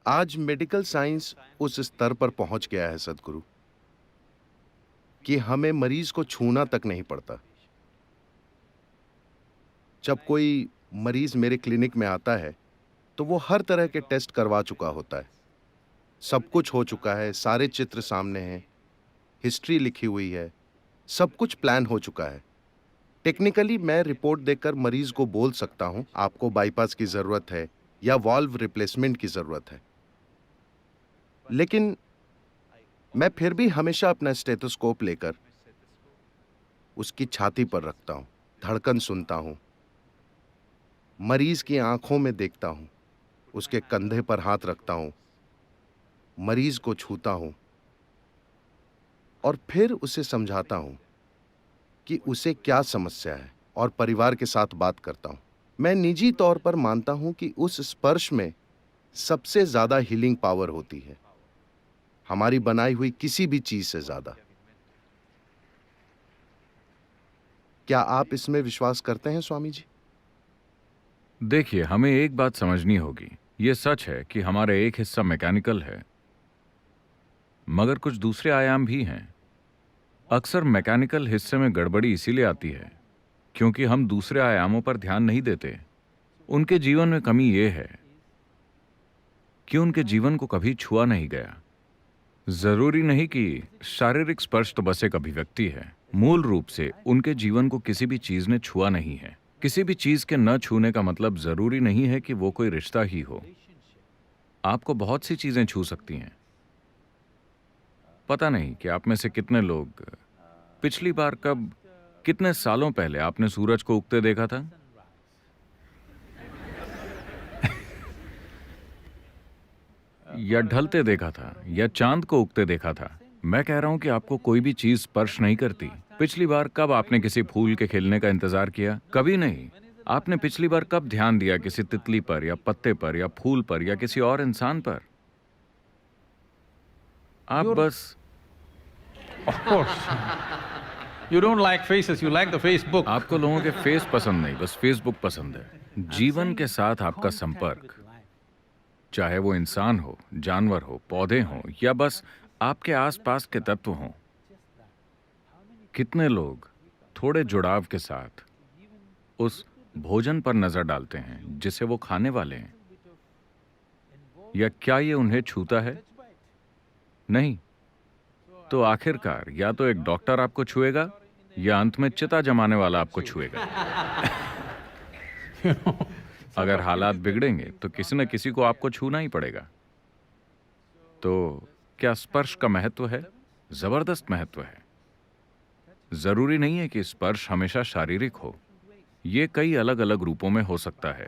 आज medical science उस स्तर पर पहुंच गया है सद्गुरु कि हमें मरीज को छूना तक नहीं पड़ता। जब कोई मरीज मेरे क्लिनिक में आता है तो वो हर तरह के टेस्ट करवा चुका होता है। सब कुछ हो चुका है, सारे चित्र सामने हैं, हिस्ट्री लिखी हुई है, सब कुछ प्लान हो चुका है। टेक्निकली मैं रिपोर्ट देखकर मरीज को बोल सकता हूं आपको बाईपास की जरूरत है या वाल्व रिप्लेसमेंट की जरूरत है। लेकिन मैं फिर भी हमेशा अपना स्टेथोस्कोप लेकर उसकी छाती पर रखता हूं, धड़कन सुनता हूं, मरीज की आंखों में देखता हूं, उसके कंधे पर हाथ रखता हूं, मरीज को छूता हूं और फिर उसे समझाता हूं कि उसे क्या समस्या है और परिवार के साथ बात करता हूं। मैं निजी तौर पर मानता हूं कि उस स्पर्श में सबसे ज्यादा हीलिंग पावर होती है, हमारी बनाई हुई किसी भी चीज से ज्यादा। क्या आप इसमें विश्वास करते हैं स्वामी जी? देखिए, हमें एक बात समझनी होगी। ये सच है कि हमारा एक हिस्सा मैकेनिकल है, मगर कुछ दूसरे आयाम भी हैं। अक्सर मैकेनिकल हिस्से में गड़बड़ी इसीलिए आती है क्योंकि हम दूसरे आयामों पर ध्यान नहीं देते। उनके जीवन में कमी यह है कि उनके जीवन को कभी छुआ नहीं गया। जरूरी नहीं कि शारीरिक स्पर्श तो बस एक अभिव्यक्ति है। मूल रूप से उनके जीवन को किसी भी चीज ने छुआ नहीं है। किसी भी चीज के न छूने का मतलब जरूरी नहीं है कि वो कोई रिश्ता ही हो। आपको बहुत सी चीजें छू सकती हैं। पता नहीं कि आप में से कितने लोग पिछली बार कब, कितने सालों पहले आपने सूरज को उगते देखा था? या ढलते देखा था, या चांद को उगते देखा था? मैं कह रहा हूं कि आपको कोई भी चीज स्पर्श नहीं करती। पिछली बार कब आपने किसी फूल के खिलने का इंतजार किया? कभी नहीं। आपने पिछली बार कब ध्यान दिया किसी तितली पर या पत्ते पर या फूल पर या किसी और इंसान पर? आप You're, बस of course, you don't like faces, you like the Facebook. आपको लोगों के फेस पसंद नहीं, बस फेसबुक पसंद है। जीवन के साथ आपका संपर्क, चाहे वो इंसान हो, जानवर हो, पौधे हों या बस आपके आसपास के तत्व हों, कितने लोग थोड़े जुड़ाव के साथ उस भोजन पर नजर डालते हैं जिसे वो खाने वाले हैं? या क्या ये उन्हें छूता है? नहीं। तो आखिरकार या तो एक डॉक्टर आपको छुएगा या अंत में चिता जमाने वाला आपको छुएगा। अगर हालात बिगड़ेंगे तो किसी न किसी को आपको छूना ही पड़ेगा। तो क्या स्पर्श का महत्व है? जबरदस्त महत्व है। जरूरी नहीं है कि स्पर्श हमेशा शारीरिक हो, यह कई अलग अलग रूपों में हो सकता है।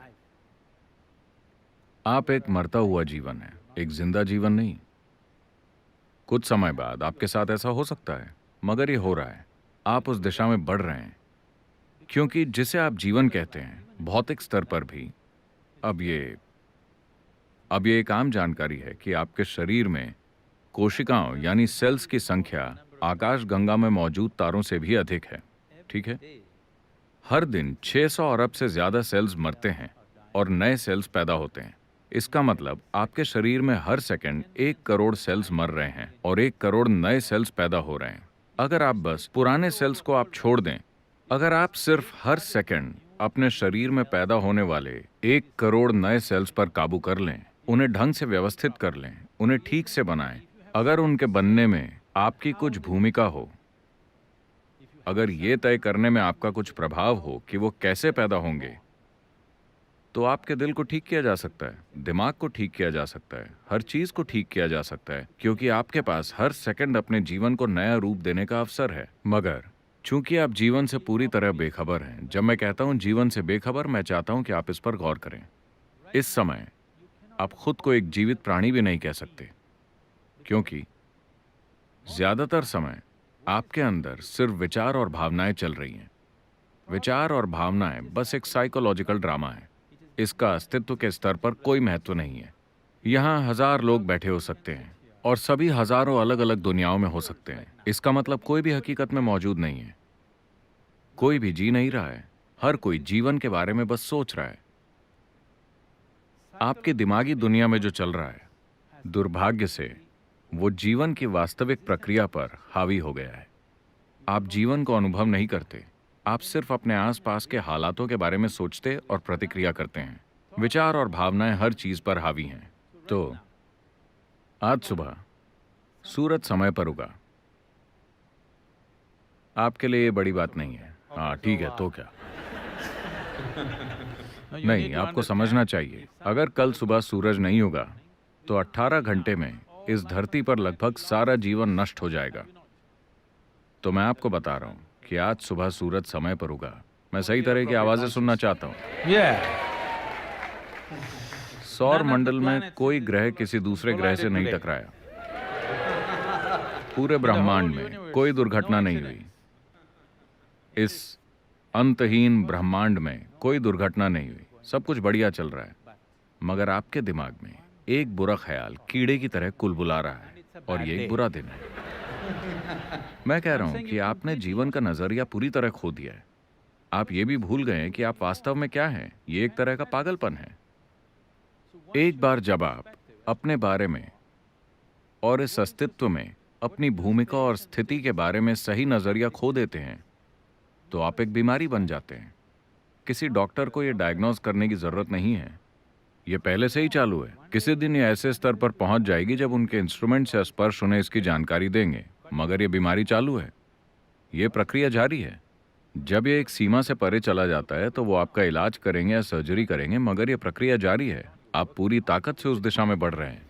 आप एक मरता हुआ जीवन है, एक जिंदा जीवन नहीं। कुछ समय बाद आपके साथ ऐसा हो सकता है, मगर ये हो रहा है। आप उस दिशा में बढ़ रहे हैं, क्योंकि जिसे आप जीवन कहते हैं, भौतिक स्तर पर भी अब ये एक आम जानकारी है कि आपके शरीर में कोशिकाओं यानी सेल्स की संख्या आकाशगंगा में मौजूद तारों से भी अधिक है। ठीक है? हर दिन 600 अरब से ज्यादा सेल्स मरते हैं और नए सेल्स पैदा होते हैं। इसका मतलब आपके शरीर में हर सेकंड 1 करोड़ सेल्स मर रहे हैं और 1 करोड़ नए सेल्स पैदा हो रहे हैं। अगर आप बस पुराने सेल्स को आप छोड़ दें, अगर आप सिर्फ हर सेकंड अपने शरीर में पैदा होने वाले 1 करोड़ नए सेल्स पर काबू कर लें, उन्हें ढंग से व्यवस्थित कर लें, उन्हें ठीक से बनाएं, अगर उनके बनने में आपकी कुछ भूमिका हो, अगर ये तय करने में आपका कुछ प्रभाव हो कि वो कैसे पैदा होंगे, तो आपके दिल को ठीक किया जा सकता है, दिमाग को ठीक किया जा सकता है, हर चीज को ठीक किया जा सकता है, क्योंकि आपके पास हर सेकंड अपने जीवन को नया रूप देने का अवसर है। मगर चूंकि आप जीवन से पूरी तरह बेखबर हैं, जब मैं कहता हूं जीवन से बेखबर, मैं चाहता हूं कि आप इस पर गौर करें। इस समय आप खुद को एक जीवित प्राणी भी नहीं कह सकते, क्योंकि ज्यादातर समय आपके अंदर सिर्फ विचार और भावनाएं चल रही हैं। विचार और भावनाएं बस एक साइकोलॉजिकल ड्रामा है। इसका अस्तित्व के स्तर पर कोई महत्व नहीं है। यहाँ 1000 लोग बैठे हो सकते हैं और सभी हजारों अलग अलग दुनियाओं में हो सकते हैं। इसका मतलब कोई भी हकीकत में मौजूद नहीं है, कोई भी जी नहीं रहा है, हर कोई जीवन के बारे में बस सोच रहा है। आपकी दिमागी दुनिया में जो चल रहा है दुर्भाग्य से वो जीवन की वास्तविक प्रक्रिया पर हावी हो गया है। आप जीवन को अनुभव नहीं करते, आप सिर्फ अपने आसपास के हालातों के बारे में सोचते और प्रतिक्रिया करते हैं। विचार और भावनाएं हर चीज पर हावी हैं। तो आज सुबह सूरज समय पर उगा। आपके लिए ये बड़ी बात नहीं है। हाँ ठीक है, तो क्या? No, you नहीं, need to आपको understand. समझना चाहिए, अगर कल सुबह सूरज नहीं होगा तो 18 घंटे में इस धरती पर लगभग सारा जीवन नष्ट हो जाएगा। तो मैं आपको बता रहा हूँ कि आज सुबह सूरज समय पर उगा। मैं सही तरह की आवाजें सुनना चाहता हूँ। Yeah. सौर मंडल में कोई ग्रह किसी दूसरे ग्रह से नहीं टकराया। पूरे ब्रह्मांड में कोई दुर्घटना नहीं हुई। इस अंतहीन ब्रह्मांड में कोई दुर्घटना नहीं हुई। सब कुछ बढ़िया चल रहा है। मगर आपके दिमाग में एक बुरा ख्याल कीड़े की तरह कुलबुला रहा है, और ये एक बुरा दिन है। मैं कह रहा हूं कि आपने जीवन का नजरिया पूरी तरह खो दिया है। आप ये भी भूल गए हैं कि आप वास्तव में क्या हैं। ये एक तरह का पागलपन है। एक बार जब आप अपने बारे में और इस अस्तित्व में अपनी भूमिका और स्थिति के बारे में सही नजरिया खो देते हैं तो आप एक बीमारी बन जाते हैं। किसी डॉक्टर को यह डायग्नोज करने की जरूरत नहीं है, ये पहले से ही चालू है। किसी दिन ये ऐसे स्तर पर पहुंच जाएगी जब उनके इंस्ट्रूमेंट से स्पर्श उन्हें इसकी जानकारी देंगे। मगर ये बीमारी चालू है, ये प्रक्रिया जारी है। जब ये एक सीमा से परे चला जाता है तो वो आपका इलाज करेंगे या सर्जरी करेंगे, मगर ये प्रक्रिया जारी है। आप पूरी ताकत से उस दिशा में बढ़ रहे हैं।